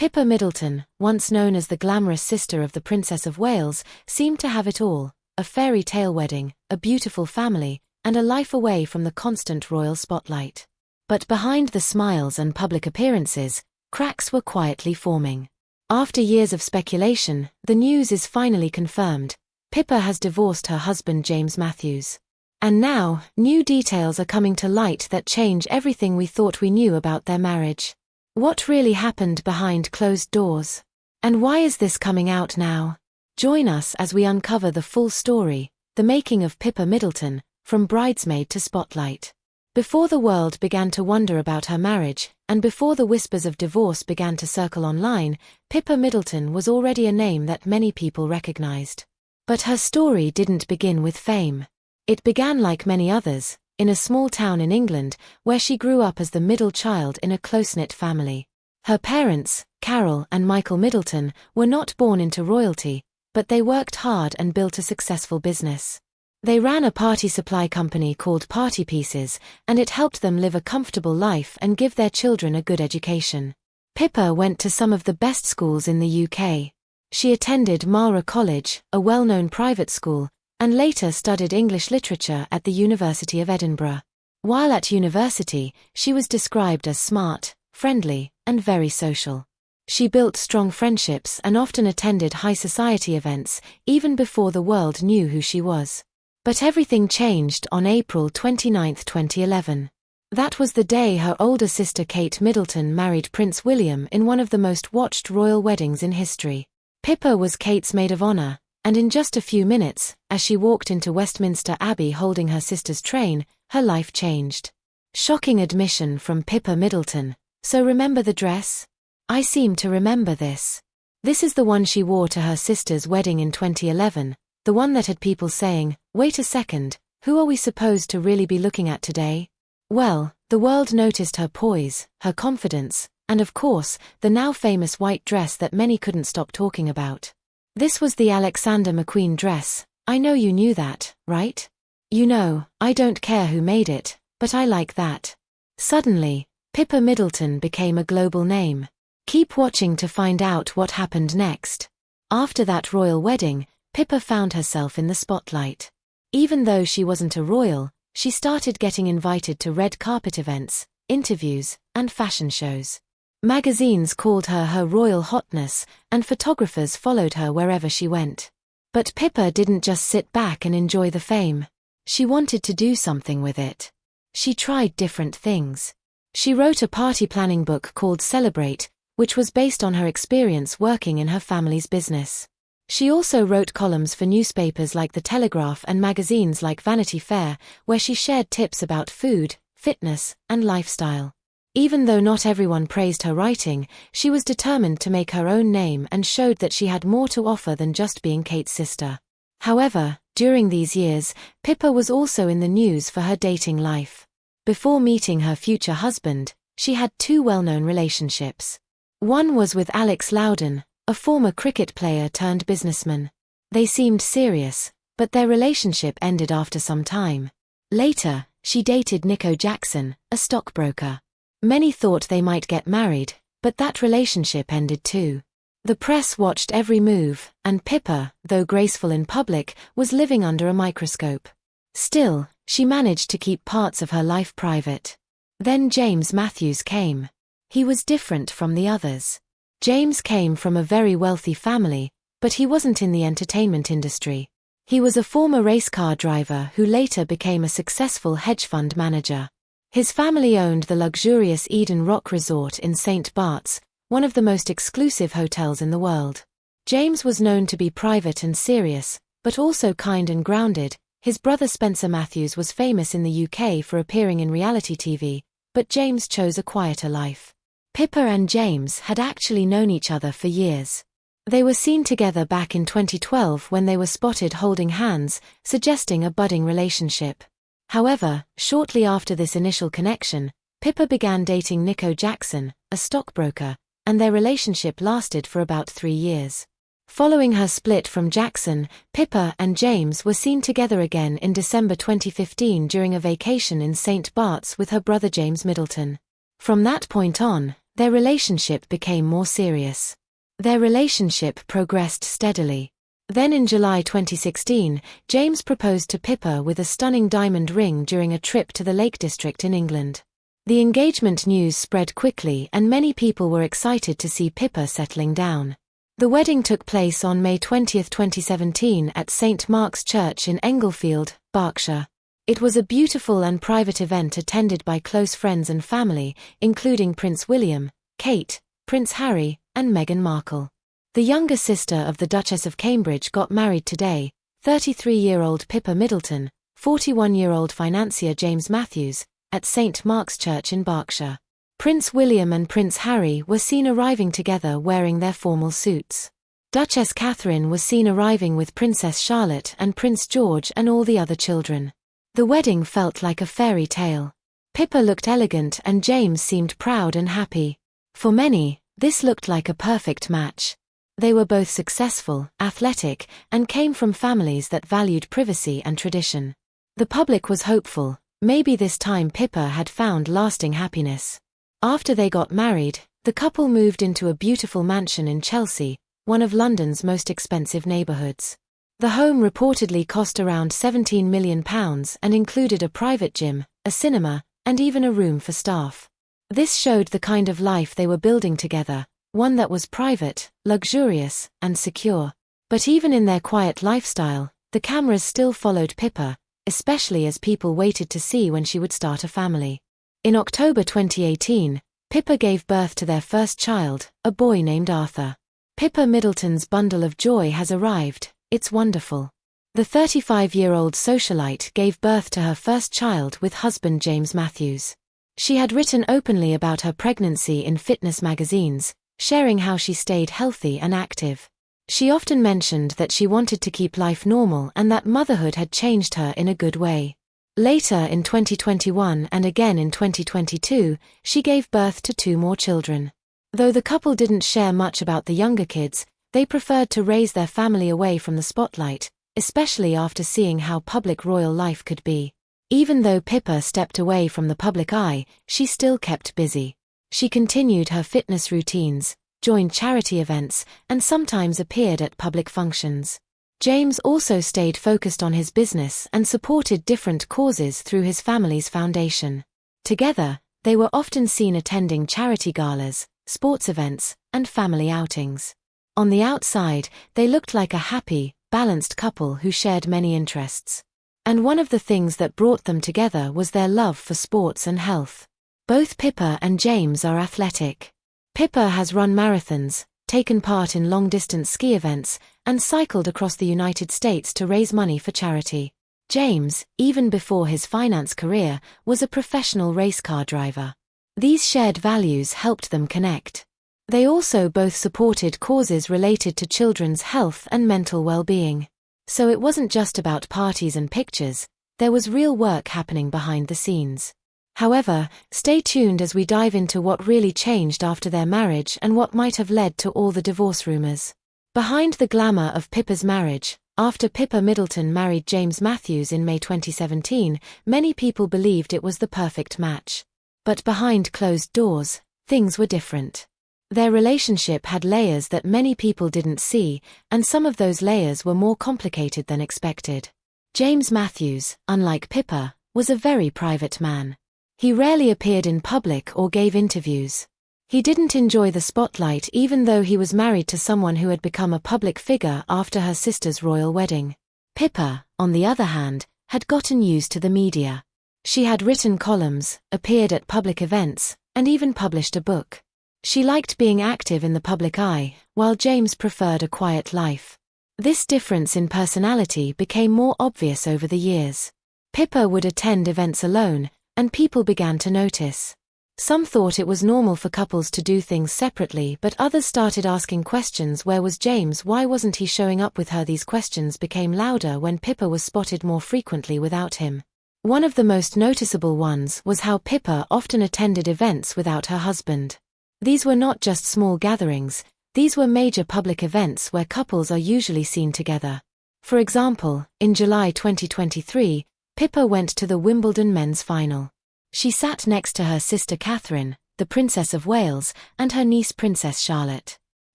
Pippa Middleton, once known as the glamorous sister of the Princess of Wales, seemed to have it all: a fairy tale wedding, a beautiful family, and a life away from the constant royal spotlight. But behind the smiles and public appearances, cracks were quietly forming. After years of speculation, the news is finally confirmed. Pippa has divorced her husband James Matthews. And now, new details are coming to light that change everything we thought we knew about their marriage. What really happened behind closed doors? And why is this coming out now? Join us as we uncover the full story, the making of Pippa Middleton, from bridesmaid to spotlight. Before the world began to wonder about her marriage, and before the whispers of divorce began to circle online, Pippa Middleton was already a name that many people recognized. But her story didn't begin with fame. It began like many others, in a small town in England, where she grew up as the middle child in a close-knit family. Her parents, Carol and Michael Middleton, were not born into royalty, but they worked hard and built a successful business. They ran a party supply company called Party Pieces, and it helped them live a comfortable life and give their children a good education. Pippa went to some of the best schools in the UK. She attended Marlborough College, a well-known private school, and later studied English literature at the University of Edinburgh. While at university, she was described as smart, friendly, and very social. She built strong friendships and often attended high society events, even before the world knew who she was. But everything changed on April 29, 2011. That was the day her older sister Kate Middleton married Prince William in one of the most watched royal weddings in history. Pippa was Kate's maid of honor, and in just a few minutes, as she walked into Westminster Abbey holding her sister's train, her life changed. Shocking admission from Pippa Middleton. "So remember the dress? I seem to remember this. This is the one she wore to her sister's wedding in 2011, the one that had people saying, 'Wait a second, who are we supposed to really be looking at today?'" Well, the world noticed her poise, her confidence, and of course, the now famous white dress that many couldn't stop talking about. This was the Alexander McQueen dress. I know you knew that, right? You know, I don't care who made it, but I like that. Suddenly, Pippa Middleton became a global name. Keep watching to find out what happened next. After that royal wedding, Pippa found herself in the spotlight. Even though she wasn't a royal, she started getting invited to red carpet events, interviews, and fashion shows. Magazines called her royal hotness, and photographers followed her wherever she went. But Pippa didn't just sit back and enjoy the fame. She wanted to do something with it. She tried different things. She wrote a party planning book called Celebrate, which was based on her experience working in her family's business. She also wrote columns for newspapers like The Telegraph and magazines like Vanity Fair, where she shared tips about food, fitness, and lifestyle. Even though not everyone praised her writing, she was determined to make her own name and showed that she had more to offer than just being Kate's sister. However, during these years, Pippa was also in the news for her dating life. Before meeting her future husband, she had two well-known relationships. One was with Alex Loudon, a former cricket player turned businessman. They seemed serious, but their relationship ended after some time. Later, she dated Nico Jackson, a stockbroker. Many thought they might get married, but that relationship ended too. The press watched every move, and Pippa, though graceful in public, was living under a microscope. Still, she managed to keep parts of her life private. Then James Matthews came. He was different from the others. James came from a very wealthy family, but he wasn't in the entertainment industry. He was a former race car driver who later became a successful hedge fund manager. His family owned the luxurious Eden Rock Resort in St. Bart's, one of the most exclusive hotels in the world. James was known to be private and serious, but also kind and grounded. His brother Spencer Matthews was famous in the UK for appearing in reality TV, but James chose a quieter life. Pippa and James had actually known each other for years. They were seen together back in 2012 when they were spotted holding hands, suggesting a budding relationship. However, shortly after this initial connection, Pippa began dating Nico Jackson, a stockbroker, and their relationship lasted for about 3 years. Following her split from Jackson, Pippa and James were seen together again in December 2015 during a vacation in St. Bart's with her brother James Middleton. From that point on, their relationship became more serious. Their relationship progressed steadily. Then in July 2016, James proposed to Pippa with a stunning diamond ring during a trip to the Lake District in England. The engagement news spread quickly and many people were excited to see Pippa settling down. The wedding took place on May 20, 2017 at St. Mark's Church in Englefield, Berkshire. It was a beautiful and private event attended by close friends and family, including Prince William, Kate, Prince Harry, and Meghan Markle. The younger sister of the Duchess of Cambridge got married today, 33-year-old Pippa Middleton, 41-year-old financier James Matthews, at St. Mark's Church in Berkshire. Prince William and Prince Harry were seen arriving together wearing their formal suits. Duchess Catherine was seen arriving with Princess Charlotte and Prince George and all the other children. The wedding felt like a fairy tale. Pippa looked elegant and James seemed proud and happy. For many, this looked like a perfect match. They were both successful, athletic, and came from families that valued privacy and tradition. The public was hopeful. Maybe this time Pippa had found lasting happiness. After they got married, the couple moved into a beautiful mansion in Chelsea, one of London's most expensive neighbourhoods. The home reportedly cost around £17 million and included a private gym, a cinema, and even a room for staff. This showed the kind of life they were building together, one that was private, luxurious, and secure. But even in their quiet lifestyle, the cameras still followed Pippa, especially as people waited to see when she would start a family. In October 2018, Pippa gave birth to their first child, a boy named Arthur. Pippa Middleton's bundle of joy has arrived. It's wonderful. The 35-year-old socialite gave birth to her first child with husband James Matthews. She had written openly about her pregnancy in fitness magazines, sharing how she stayed healthy and active. She often mentioned that she wanted to keep life normal and that motherhood had changed her in a good way. Later in 2021 and again in 2022, she gave birth to 2 more children. Though the couple didn't share much about the younger kids, they preferred to raise their family away from the spotlight, especially after seeing how public royal life could be. Even though Pippa stepped away from the public eye, she still kept busy. She continued her fitness routines, joined charity events, and sometimes appeared at public functions. James also stayed focused on his business and supported different causes through his family's foundation. Together, they were often seen attending charity galas, sports events, and family outings. On the outside, they looked like a happy, balanced couple who shared many interests. And one of the things that brought them together was their love for sports and health. Both Pippa and James are athletic. Pippa has run marathons, taken part in long-distance ski events, and cycled across the United States to raise money for charity. James, even before his finance career, was a professional race car driver. These shared values helped them connect. They also both supported causes related to children's health and mental well-being. So it wasn't just about parties and pictures, there was real work happening behind the scenes. However, stay tuned as we dive into what really changed after their marriage and what might have led to all the divorce rumors. Behind the glamour of Pippa's marriage, after Pippa Middleton married James Matthews in May 2017, many people believed it was the perfect match. But behind closed doors, things were different. Their relationship had layers that many people didn't see, and some of those layers were more complicated than expected. James Matthews, unlike Pippa, was a very private man. He rarely appeared in public or gave interviews. He didn't enjoy the spotlight even though he was married to someone who had become a public figure after her sister's royal wedding. Pippa, on the other hand, had gotten used to the media. She had written columns, appeared at public events, and even published a book. She liked being active in the public eye, while James preferred a quiet life. This difference in personality became more obvious over the years. Pippa would attend events alone, and people began to notice. Some thought it was normal for couples to do things separately, but others started asking questions: where was James? Why wasn't he showing up with her? These questions became louder when Pippa was spotted more frequently without him. One of the most noticeable ones was how Pippa often attended events without her husband. These were not just small gatherings, these were major public events where couples are usually seen together. For example, in July 2023, Pippa went to the Wimbledon men's final. She sat next to her sister Catherine, the Princess of Wales, and her niece Princess Charlotte.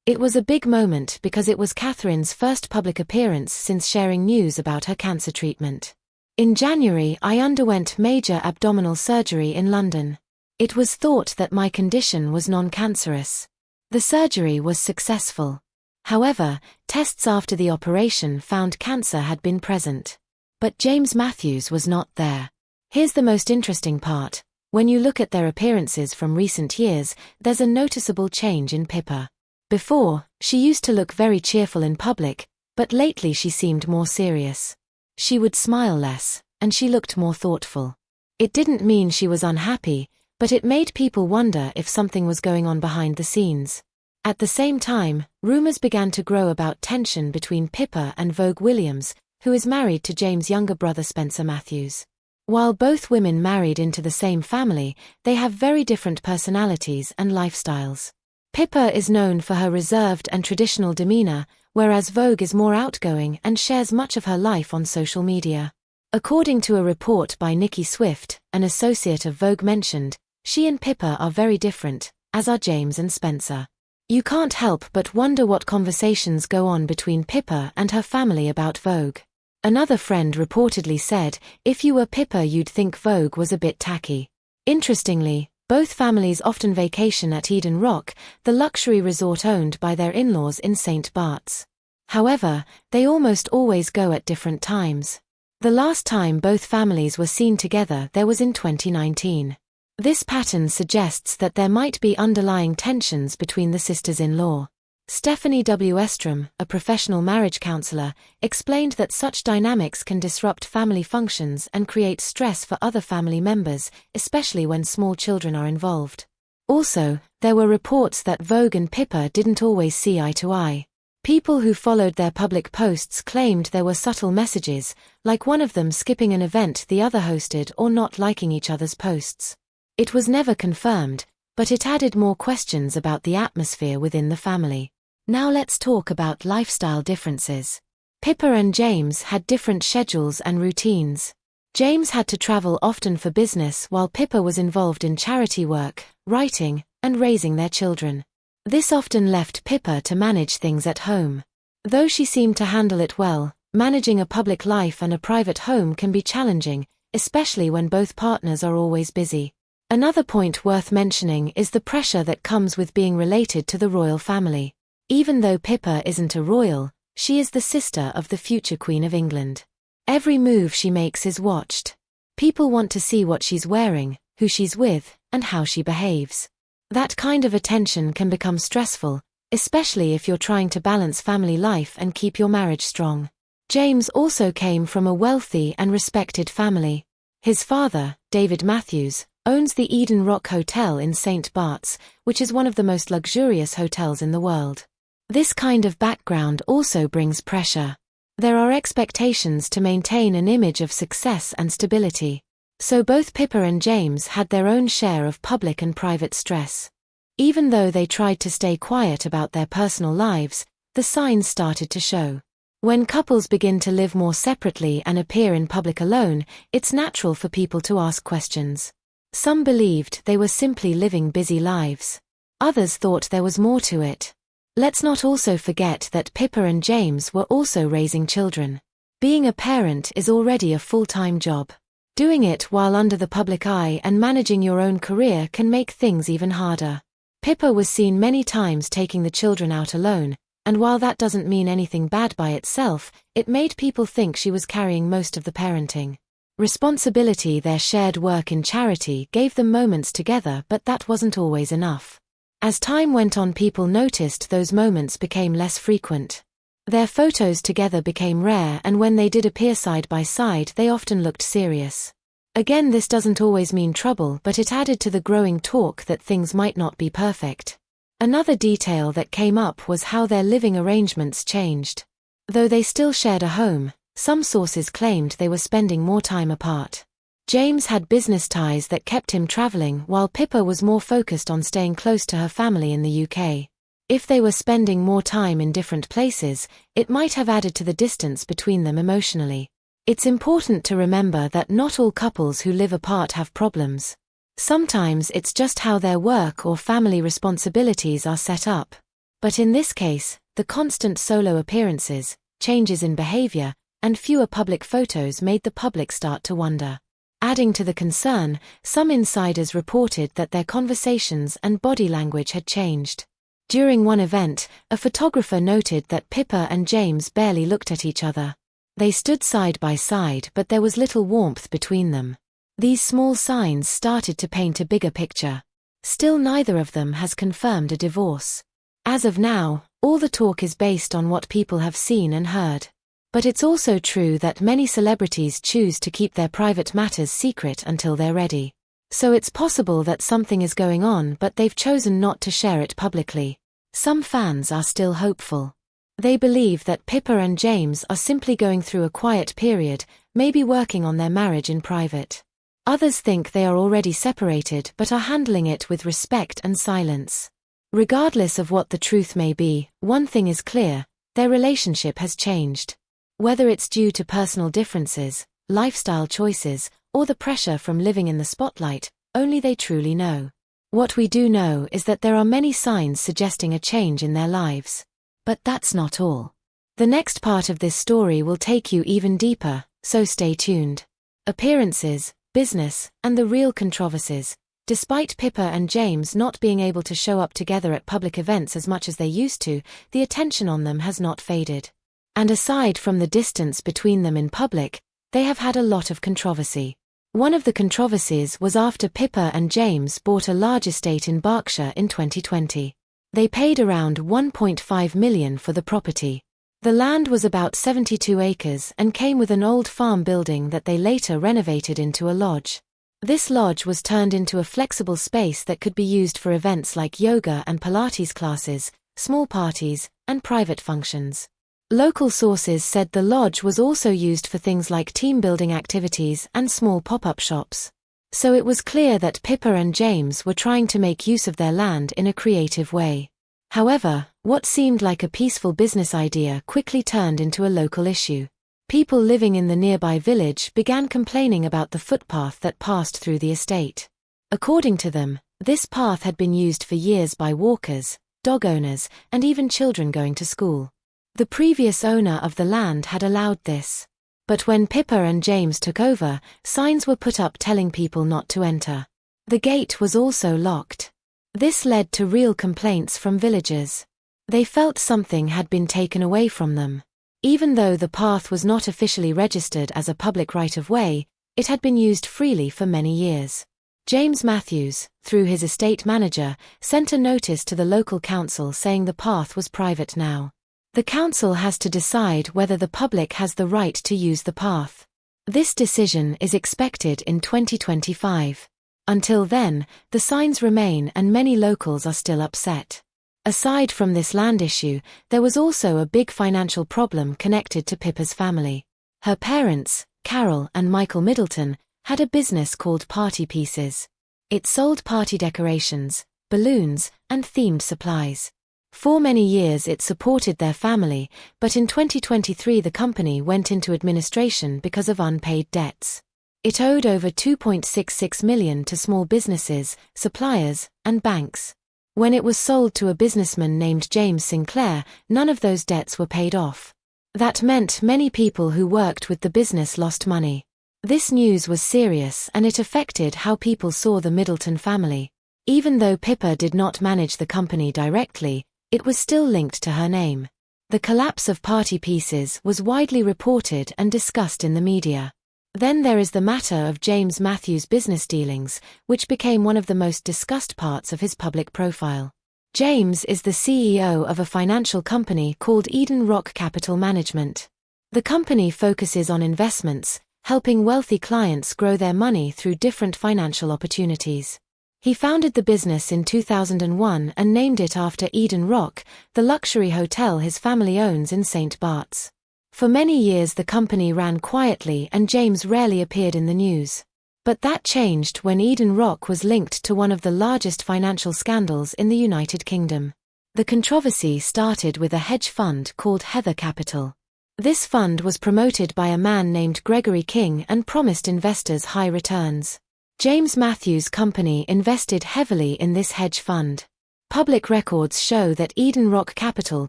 It was a big moment because it was Catherine's first public appearance since sharing news about her cancer treatment. In January, I underwent major abdominal surgery in London. It was thought that my condition was non-cancerous. The surgery was successful. However, tests after the operation found cancer had been present. But James Matthews was not there. Here's the most interesting part. When you look at their appearances from recent years, there's a noticeable change in Pippa. Before, she used to look very cheerful in public, but lately she seemed more serious. She would smile less, and she looked more thoughtful. It didn't mean she was unhappy, but it made people wonder if something was going on behind the scenes. At the same time, rumors began to grow about tension between Pippa and Vogue Williams, who is married to James' younger brother Spencer Matthews. While both women married into the same family, they have very different personalities and lifestyles. Pippa is known for her reserved and traditional demeanor, whereas Vogue is more outgoing and shares much of her life on social media. According to a report by Nikki Swift, an associate of Vogue mentioned, she and Pippa are very different, as are James and Spencer. You can't help but wonder what conversations go on between Pippa and her family about Vogue. Another friend reportedly said, "If you were Pippa you'd think Vogue was a bit tacky." Interestingly, both families often vacation at Eden Rock, the luxury resort owned by their in-laws in St. Bart's. However, they almost always go at different times. The last time both families were seen together there was in 2019. This pattern suggests that there might be underlying tensions between the sisters-in-law. Stephanie W. Estrom, a professional marriage counselor, explained that such dynamics can disrupt family functions and create stress for other family members, especially when small children are involved. Also, there were reports that Vogue and Pippa didn't always see eye to eye. People who followed their public posts claimed there were subtle messages, like one of them skipping an event the other hosted or not liking each other's posts. It was never confirmed, but it added more questions about the atmosphere within the family. Now let's talk about lifestyle differences. Pippa and James had different schedules and routines. James had to travel often for business while Pippa was involved in charity work, writing, and raising their children. This often left Pippa to manage things at home. Though she seemed to handle it well, managing a public life and a private home can be challenging, especially when both partners are always busy. Another point worth mentioning is the pressure that comes with being related to the royal family. Even though Pippa isn't a royal, she is the sister of the future Queen of England. Every move she makes is watched. People want to see what she's wearing, who she's with, and how she behaves. That kind of attention can become stressful, especially if you're trying to balance family life and keep your marriage strong. James also came from a wealthy and respected family. His father, David Matthews, owns the Eden Rock Hotel in St. Bart's, which is one of the most luxurious hotels in the world. This kind of background also brings pressure. There are expectations to maintain an image of success and stability. So both Pippa and James had their own share of public and private stress. Even though they tried to stay quiet about their personal lives, the signs started to show. When couples begin to live more separately and appear in public alone, it's natural for people to ask questions. Some believed they were simply living busy lives. Others thought there was more to it. Let's not also forget that Pippa and James were also raising children. Being a parent is already a full-time job. Doing it while under the public eye and managing your own career can make things even harder. Pippa was seen many times taking the children out alone, and while that doesn't mean anything bad by itself, it made people think she was carrying most of the parenting responsibility. Their shared work in charity gave them moments together, but that wasn't always enough. As time went on, people noticed those moments became less frequent. Their photos together became rare, and when they did appear side by side, they often looked serious. Again, this doesn't always mean trouble, but it added to the growing talk that things might not be perfect. Another detail that came up was how their living arrangements changed. Though they still shared a home, some sources claimed they were spending more time apart. James had business ties that kept him traveling, while Pippa was more focused on staying close to her family in the UK. If they were spending more time in different places, it might have added to the distance between them emotionally. It's important to remember that not all couples who live apart have problems. Sometimes it's just how their work or family responsibilities are set up. But in this case, the constant solo appearances, changes in behavior, and fewer public photos made the public start to wonder. Adding to the concern, some insiders reported that their conversations and body language had changed. During one event, a photographer noted that Pippa and James barely looked at each other. They stood side by side, but there was little warmth between them. These small signs started to paint a bigger picture. Still, neither of them has confirmed a divorce. As of now, all the talk is based on what people have seen and heard. But it's also true that many celebrities choose to keep their private matters secret until they're ready. So it's possible that something is going on, but they've chosen not to share it publicly. Some fans are still hopeful. They believe that Pippa and James are simply going through a quiet period, maybe working on their marriage in private. Others think they are already separated but are handling it with respect and silence. Regardless of what the truth may be, one thing is clear: their relationship has changed. Whether it's due to personal differences, lifestyle choices, or the pressure from living in the spotlight, only they truly know. What we do know is that there are many signs suggesting a change in their lives. But that's not all. The next part of this story will take you even deeper, so stay tuned. Appearances, business, and the real controversies. Despite Pippa and James not being able to show up together at public events as much as they used to, the attention on them has not faded. And aside from the distance between them in public, they have had a lot of controversy. One of the controversies was after Pippa and James bought a large estate in Berkshire in 2020. They paid around $1.5 million for the property. The land was about 72 acres and came with an old farm building that they later renovated into a lodge. This lodge was turned into a flexible space that could be used for events like yoga and Pilates classes, small parties, and private functions. Local sources said the lodge was also used for things like team-building activities and small pop-up shops. So it was clear that Pippa and James were trying to make use of their land in a creative way. However, what seemed like a peaceful business idea quickly turned into a local issue. People living in the nearby village began complaining about the footpath that passed through the estate. According to them, this path had been used for years by walkers, dog owners, and even children going to school. The previous owner of the land had allowed this. But when Pippa and James took over, signs were put up telling people not to enter. The gate was also locked. This led to real complaints from villagers. They felt something had been taken away from them. Even though the path was not officially registered as a public right-of-way, it had been used freely for many years. James Matthews, through his estate manager, sent a notice to the local council saying the path was private now. The council has to decide whether the public has the right to use the path. This decision is expected in 2025. Until then, the signs remain and many locals are still upset. Aside from this land issue, there was also a big financial problem connected to Pippa's family. Her parents, Carol and Michael Middleton, had a business called Party Pieces. It sold party decorations, balloons, and themed supplies. For many years it supported their family, but in 2023 the company went into administration because of unpaid debts. It owed over $2.66 million to small businesses, suppliers, and banks. When it was sold to a businessman named James Sinclair, none of those debts were paid off. That meant many people who worked with the business lost money. This news was serious and it affected how people saw the Middleton family. Even though Pippa did not manage the company directly, it was still linked to her name. The collapse of Party Pieces was widely reported and discussed in the media. Then there is the matter of James Matthews' business dealings, which became one of the most discussed parts of his public profile. James is the CEO of a financial company called Eden Rock Capital Management. The company focuses on investments, helping wealthy clients grow their money through different financial opportunities. He founded the business in 2001 and named it after Eden Rock, the luxury hotel his family owns in St. Bart's. For many years the company ran quietly and James rarely appeared in the news. But that changed when Eden Rock was linked to one of the largest financial scandals in the United Kingdom. The controversy started with a hedge fund called Heather Capital. This fund was promoted by a man named Gregory King and promised investors high returns. James Matthews' company invested heavily in this hedge fund. Public records show that Eden Rock Capital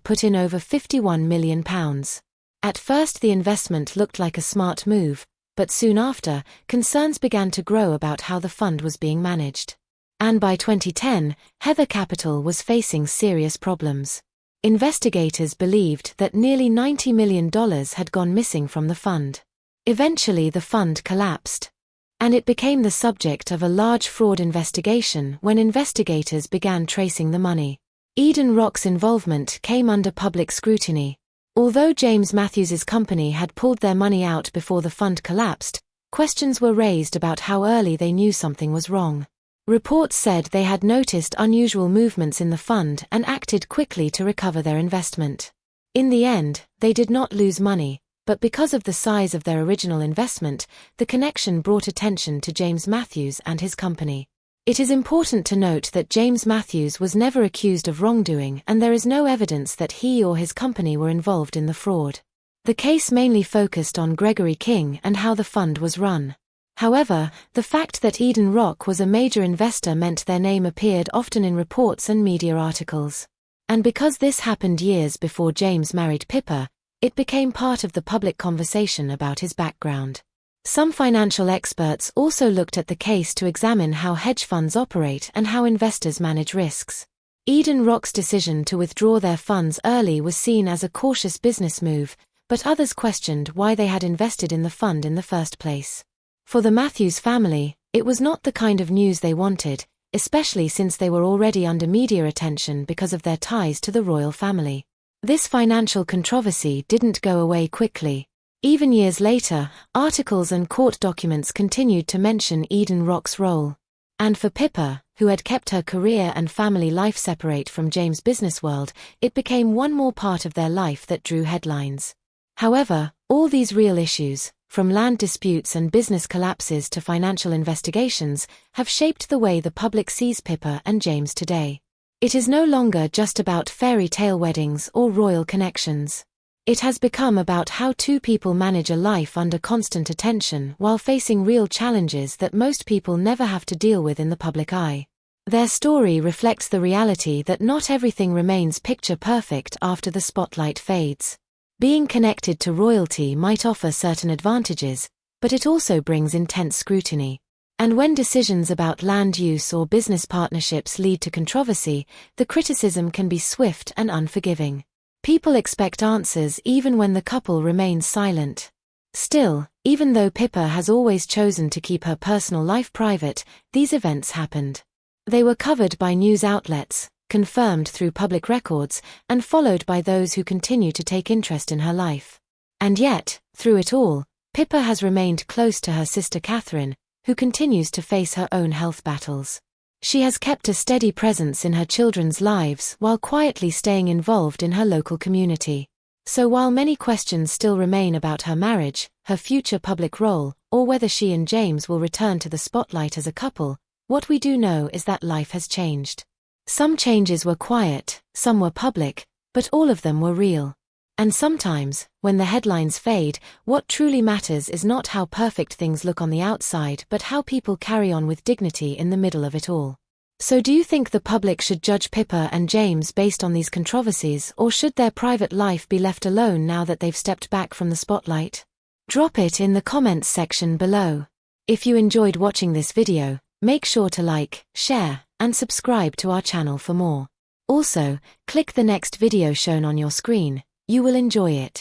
put in over £51 million. At first the investment looked like a smart move, but soon after, concerns began to grow about how the fund was being managed. And by 2010, Heather Capital was facing serious problems. Investigators believed that nearly $90 million had gone missing from the fund. Eventually the fund collapsed. And it became the subject of a large fraud investigation when investigators began tracing the money. Eden Rock's involvement came under public scrutiny. Although James Matthews's company had pulled their money out before the fund collapsed, questions were raised about how early they knew something was wrong. Reports said they had noticed unusual movements in the fund and acted quickly to recover their investment. In the end, they did not lose money, but because of the size of their original investment, the connection brought attention to James Matthews and his company. It is important to note that James Matthews was never accused of wrongdoing and there is no evidence that he or his company were involved in the fraud. The case mainly focused on Gregory King and how the fund was run. However, the fact that Eden Rock was a major investor meant their name appeared often in reports and media articles. And because this happened years before James married Pippa, it became part of the public conversation about his background. Some financial experts also looked at the case to examine how hedge funds operate and how investors manage risks. Eden Rock's decision to withdraw their funds early was seen as a cautious business move, but others questioned why they had invested in the fund in the first place. For the Matthews family, it was not the kind of news they wanted, especially since they were already under media attention because of their ties to the royal family. This financial controversy didn't go away quickly. Even years later, articles and court documents continued to mention Eden Rock's role. And for Pippa, who had kept her career and family life separate from James' business world, it became one more part of their life that drew headlines. However, all these real issues, from land disputes and business collapses to financial investigations, have shaped the way the public sees Pippa and James today. It is no longer just about fairy tale weddings or royal connections. It has become about how two people manage a life under constant attention while facing real challenges that most people never have to deal with in the public eye. Their story reflects the reality that not everything remains picture perfect after the spotlight fades. Being connected to royalty might offer certain advantages, but it also brings intense scrutiny. And when decisions about land use or business partnerships lead to controversy, the criticism can be swift and unforgiving. People expect answers even when the couple remains silent. Still, even though Pippa has always chosen to keep her personal life private, these events happened. They were covered by news outlets, confirmed through public records, and followed by those who continue to take interest in her life. And yet, through it all, Pippa has remained close to her sister Catherine, who continues to face her own health battles. She has kept a steady presence in her children's lives while quietly staying involved in her local community. So while many questions still remain about her marriage, her future public role, or whether she and James will return to the spotlight as a couple, what we do know is that life has changed. Some changes were quiet, some were public, but all of them were real. And sometimes, when the headlines fade, what truly matters is not how perfect things look on the outside but how people carry on with dignity in the middle of it all. So do you think the public should judge Pippa and James based on these controversies, or should their private life be left alone now that they've stepped back from the spotlight? Drop it in the comments section below. If you enjoyed watching this video, make sure to like, share, and subscribe to our channel for more. Also, click the next video shown on your screen. You will enjoy it.